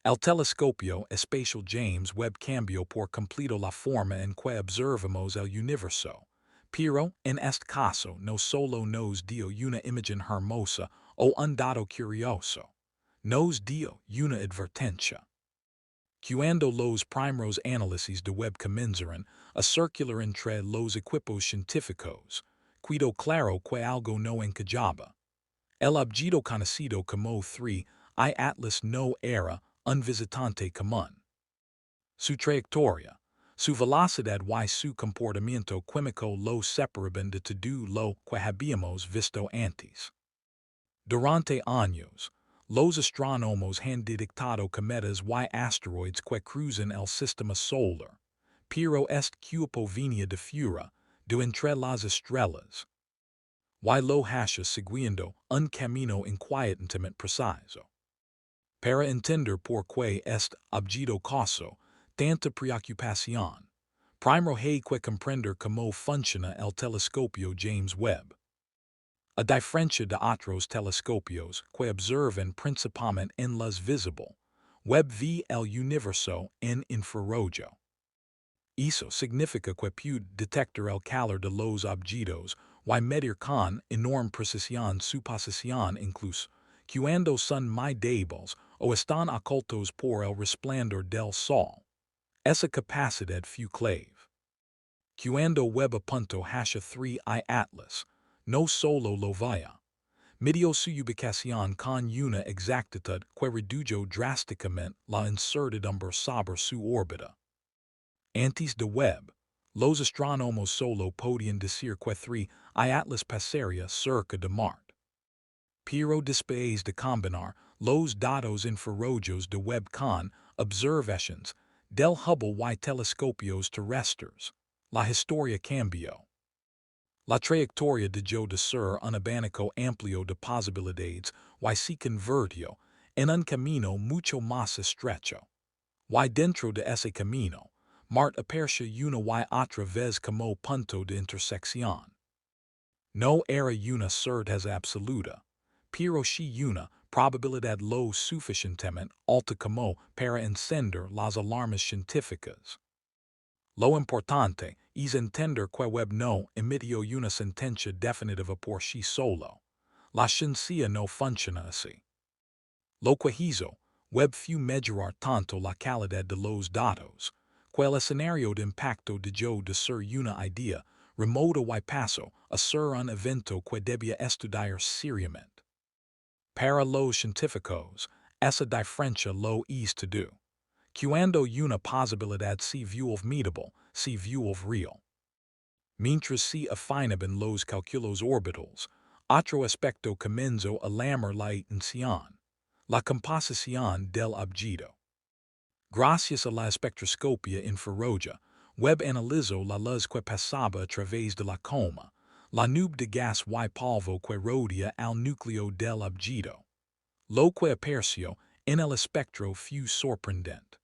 El Telescopio Espacial James Webb cambio por completo la forma en que observamos el universo. Pero, en este caso, no solo nos dio una imagen hermosa o un dato curioso. Nos dio una advertencia. Cuando los primeros análisis de Webb comenzaron a circular entre los equipos científicos, quedó claro que algo no encajaba. El objeto conocido como 3I Atlas no era un visitante común. Su trayectoria, su velocidad y su comportamiento químico lo separaban de todo lo que habíamos visto antes. Durante años, los astrónomos han detectado cometas y asteroides que cruzan el sistema solar, pero este cuerpo venía de fuera, de entre las estrellas. Y lo hacha siguiendo un camino inquietamente preciso. Para entender por qué este objeto causó tanta preocupación, primero hay que comprender cómo funciona el telescopio James Webb. A diferencia de otros telescopios que observan principalmente en luz visible, Webb ve el universo en infrarrojo. Eso significa que puede detectar el calor de los objetos y medir con enorme precisión su posición incluso cuando son muy débiles o están ocultos por el resplandor del sol. Esa capacidad fue clave. Cuando Webb apuntó hacia 3I Atlas, no solo lo veía, midió su ubicación con una exactitud que redujo drásticamente la incertidumbre sobre su órbita. Antes de Webb, los astrónomos solo podían decir que 3I Atlas pasaría cerca de Marte. Pero después de combinar los datos infrarrojos de Webb con observaciones del Hubble y telescopios terrestres, la historia cambió. La trayectoria dejó de ser un abanico amplio de posibilidades y se convirtió en un camino mucho más estrecho. Y dentro de ese camino, Marte apareció una y otra vez como punto de intersección. No era una certeza absoluta, pero sí una probabilidad lo suficientemente alta como para encender las alarmas científicas. Lo importante es entender que Webb no emitió una sentencia definitiva por sí solo. La ciencia no funciona así. Lo que hizo, Webb fue mejorar tanto la calidad de los datos, que el escenario de impacto dejó de ser una idea remota y pasó a ser un evento que debía estudiar seriamente. Para los científicos, esa diferencia lo es todo. Cuando una posibilidad se vuelve medible, se vuelve real. Mientras se afinaban los cálculos orbitales, otro aspecto comenzó a llamar la atención: la composición del objeto. Gracias a la espectroscopia infrarroja, Webb analizó la luz que pasaba a través de la coma, la nube de gas y polvo que rodea al núcleo del objeto. Lo que apareció en el espectro fue sorprendente.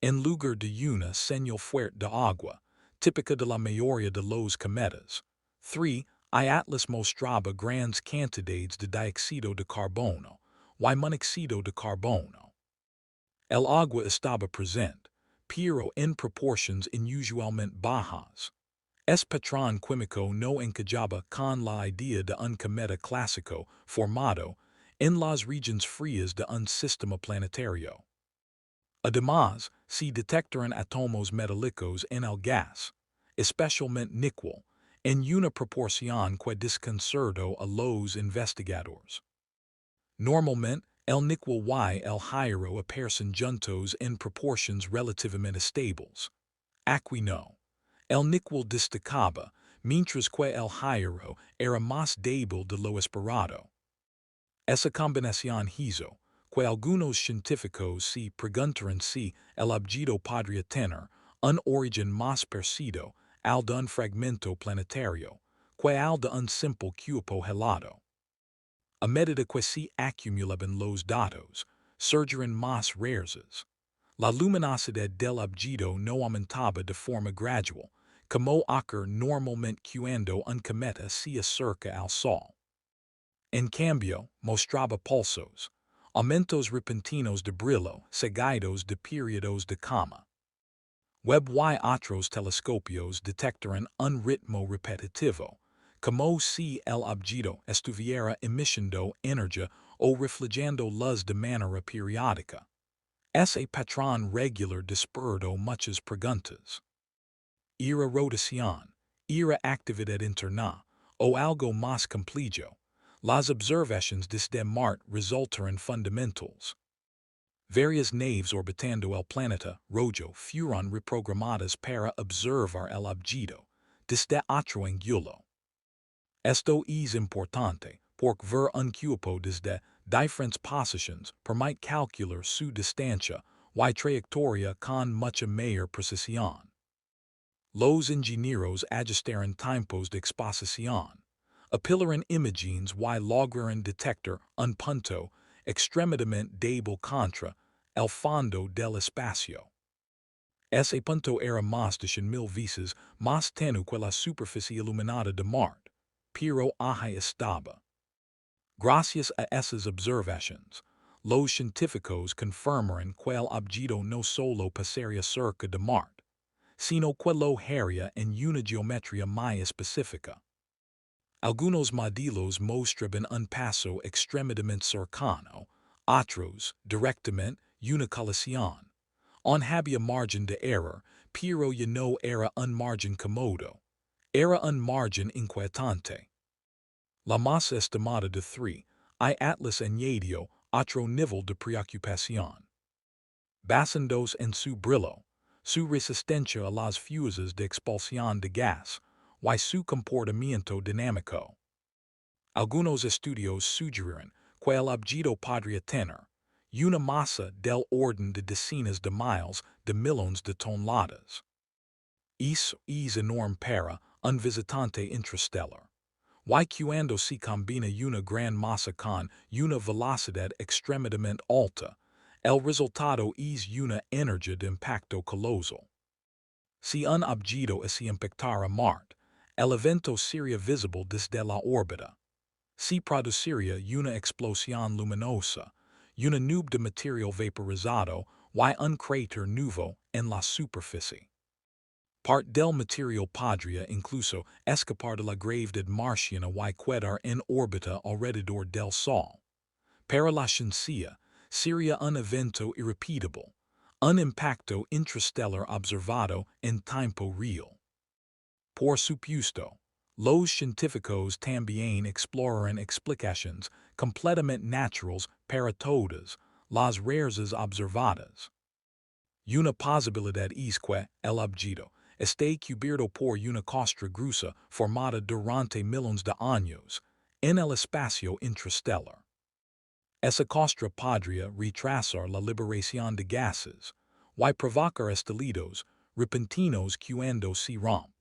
En lugar de una señal fuerte de agua, típica de la mayoría de los cometas, 3I Atlas mostraba grandes cantidades de dióxido de carbono y monóxido de carbono. El agua estaba presente, pero en proporciones inusualmente bajas. Este patrón químico no encajaba con la idea de un cometa clásico formado en las regiones frías de un sistema planetario. Además, se detectaron átomos metálicos en el gas, especialmente níquel, en una proporción que desconcertó a los investigadores. Normalmente, el níquel y el hierro aparecen juntos en proporciones relativamente estables. Aquí no. El níquel destacaba, mientras que el hierro era más débil de lo esperado. Esa combinación hizo que algunos científicos se preguntaran si el objeto podría tener un origen más parecido al de un fragmento planetario que al de un simple cuerpo helado. A medida que se acumulaban los datos, surgieron más rarezas. La luminosidad del objeto no aumentaba de forma gradual, como ocurre normalmente cuando un cometa se acerca al Sol. En cambio, mostraba pulsos, aumentos repentinos de brillo, seguidos de periodos de calma. Webb y otros telescopios detectaron un ritmo repetitivo, como si el objeto estuviera emitiendo energía o reflejando luz de manera periódica. Ese patrón regular despertó muchas preguntas. ¿Era rotación, era actividad interna, o algo más complejo? Las observaciones desde Marte resultaron fundamentals. Varias naves orbitando el planeta rojo fueron reprogramadas para observar el objeto desde otro ángulo. Esto es importante porque ver un cuerpo desde diferentes posiciones permite calcular su distancia y trayectoria con mucha mayor precisión. Los ingenieros ajustaron tiempos de exposición, apilaron imágenes y lograron detectar un punto extremadamente débil contra el fondo del espacio. Ese punto era más de 100,000 veces más tenue que la superficie iluminada de Marte, pero ahí estaba. Gracias a esas observaciones, los científicos confirmaron que el objeto no solo pasaría cerca de Marte, sino que lo haría en una geometría más específica. Algunos modelos mostraban un paso extremadamente cercano, otros, directamente, una colisión. On había margen de error, pero ya no era un margen cómodo. Era un margen inquietante. La masa estimada de 3, I Atlas añadió otro nivel de preocupación. Basándose en su brillo, su resistencia a las fuses de expulsión de gas, y su comportamiento dinámico. Algunos estudios sugirieron que el objeto podría tener una masa del orden de decenas de miles de millones de toneladas. Eso es enorme para un visitante interestelar. Y cuando se combina una gran masa con una velocidad extremadamente alta, el resultado es una energía de impacto colosal. Si un objeto se impactara Marte, el evento sería visible desde la órbita. Si produciría una explosión luminosa, una nube de material vaporizado y un cráter nuevo en la superficie. Parte del material podría incluso escapar de la gravedad marciana y quedar en órbita alrededor del Sol. Para la ciencia, sería un evento irrepetible, un impacto interestelar observado en tiempo real. Por supuesto, los científicos también exploraron explicaciones completamente naturales para todas las raras observadas. Una posibilidad es que el objeto esté cubierto por una costra gruesa formada durante millones de años en el espacio interestelar. Esa costra podría retrasar la liberación de gases y provocar estallidos repentinos cuando se rompe.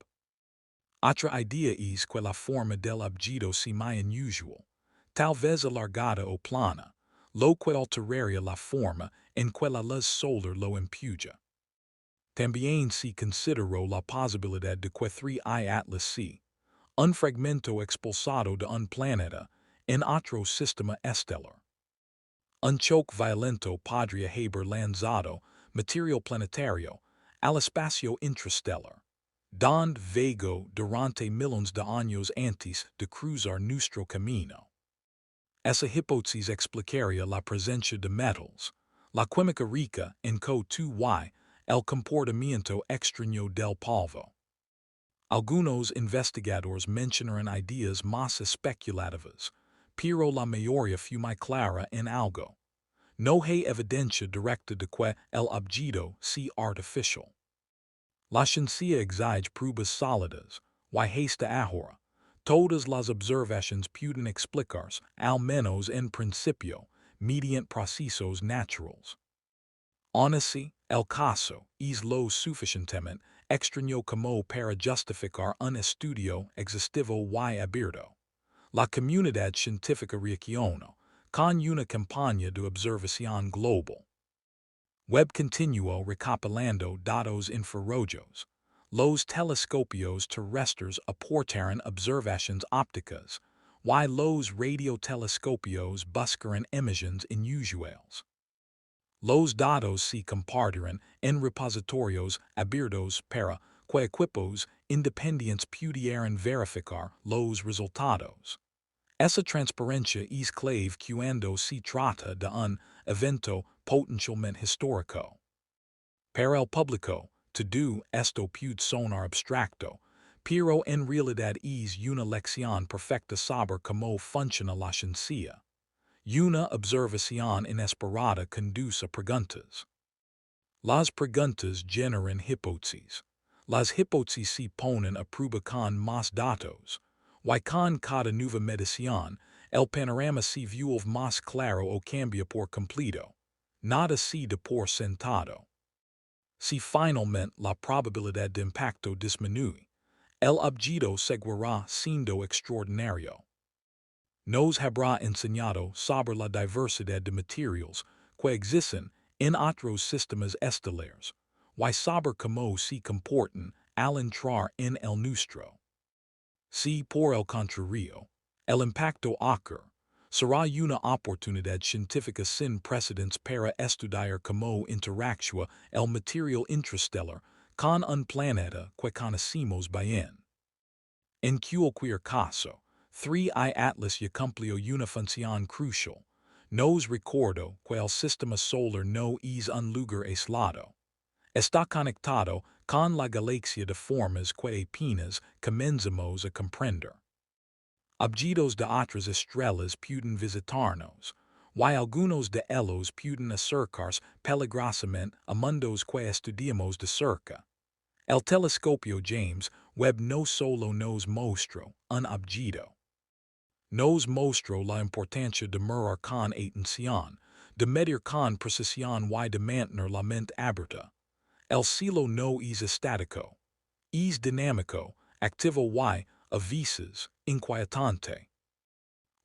Otra idea es que la forma del objeto sea muy inusual, tal vez alargada o plana, lo que alteraría la forma en que la luz solar lo empuja. También se consideró la posibilidad de que 3I Atlas sea un fragmento expulsado de un planeta en otro sistema estelar. Un choque violento podría haber lanzado material planetario al espacio interestelar, donde vago durante millones de años antes de cruzar nuestro camino. Esa hipótesis explicaría la presencia de metals, la química rica en CO2 y el comportamiento extraño del polvo. Algunos investigadores mencionaron ideas más especulativas, pero la mayoría fue muy clara en algo. No hay evidencia directa de que el objeto sea artificial. La ciencia exige pruebas sólidas, y hasta ahora, todas las observaciones pueden explicarse, al menos en principio, mediante procesos naturales. Aún así, el caso es lo suficientemente extraño como para justificar un estudio exhaustivo y abierto. La comunidad científica reaccionó con una campaña de observación global. Webb continuó recopilando datos infrarrojos. Los telescopios terrestres aportaron observaciones ópticas, y los radiotelescopios buscan emisiones inusuales. Los datos se compartirán en repositorios abiertos para que equipos independientes pudieran verificar los resultados. Esa transparencia es clave cuando se trata de un evento potencialmente histórico. Para el público, todo esto puede sonar abstracto, pero en realidad es una lección perfecta sobre cómo funciona la ciencia. Una observación inesperada conduce a preguntas. Las preguntas generan hipótesis. Las hipótesis se ponen a prueba con más datos. Y con cada nueva medición, el panorama se vuelve más claro o cambia por completo. Nada se da por sentado. Si finalmente la probabilidad de impacto disminuye, el objeto seguirá siendo extraordinario. Nos habrá enseñado sobre la diversidad de materiales que existen en otros sistemas estelares, y sobre cómo se comportan al entrar en el nuestro. Si por el contrario, el impacto ocurre, será una oportunidad científica sin precedentes para estudiar cómo interactúa el material intrastellar con un planeta que conocemos bien. En cualquier caso, 3I Atlas ya cumplió una función crucial. Nos recordó que el sistema solar no es un lugar aislado. Está conectado con la galaxia de formas que apenas comenzamos a comprender. Objetos de otras estrellas pueden visitarnos, y algunos de ellos pueden acercarse peligrosamente a mundos que estudiamos de cerca. El Telescopio James Webb no solo nos mostró un objeto. Nos mostró la importancia de mirar con atención, de medir con precisión y de mantener la mente abierta. El cielo no es estático. Es dinámico, activo y, a veces, inquietante.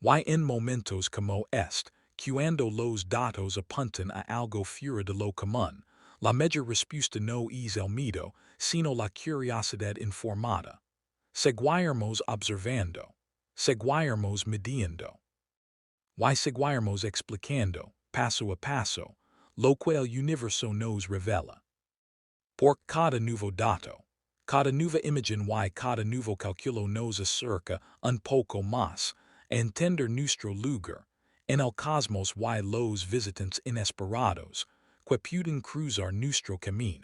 Y en momentos como este, cuando los datos apuntan a algo fuera de lo común, la mejor respuesta no es el miedo, sino la curiosidad informada. Seguiremos observando. Seguiremos midiendo. Y seguiremos explicando, paso a paso, lo que el universo nos revela. Por cada nuevo dato, cada nueva imagen y cada nuevo cálculo nos acerca un poco más a entender nuestro lugar en el cosmos y los visitantes inesperados que pueden cruzar nuestro camino.